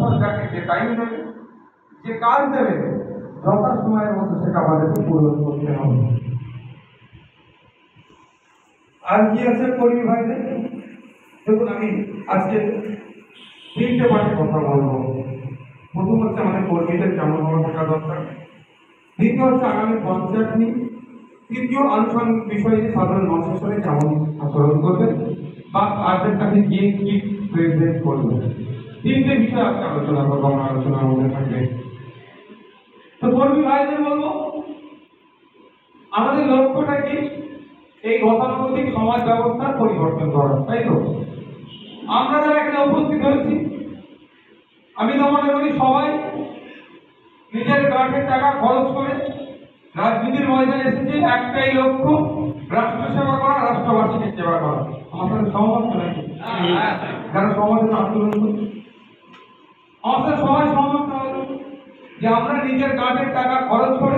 বছর যাকে যে টাইম দেবে, যে কাজ দেবে, যথা সময়ের মধ্যে সেটা আমাদেরকে পূরণ করতে হবে। আর কি আছে কর্মী ভাইদের? দেখুন, আমি আজকে 3টে পার্টে কথা বলবো। প্রথম হচ্ছে আমাদের কর্মীদের কেমন ভাবে থাকা দরকার, দ্বিতীয় হচ্ছে আগামী পঞ্চায়েত নিয়ে, তৃতীয় আনুষঙ্গিক বিষয় নিয়ে সাধারণ মানুষের সাথে কেমন আচরণ করবে বা তাদের কাছে গিয়ে কি প্রেজেন্ট করবে। 3টে বিষয় আজকে আলোচনা করবো, আমার আলোচনার মধ্যে থাকবে। তো কর্মী ভাইদের বলবো, আমাদের লক্ষ্যটা কি? এই গতানুগতিক সমাজ ব্যবস্থার পরিবর্তন করা, তাই তো? আমরা যারা এখানে উপস্থিত হয়েছি, আমি তো মনে করি সবাই নিজের গাঁটের টাকা খরচ করে রাজনীতির ময়দানে এসেছে একটাই লক্ষ্য, রাষ্ট্র সেবা করা, রাষ্ট্রবাসীকে সেবা করা। আমার সাথে সহমত নাকি? যারা সমাজের আন্দোলন করছে আমার সাথে সবাই সহমত হবে যে আমরা নিজের গাঁটের টাকা খরচ করে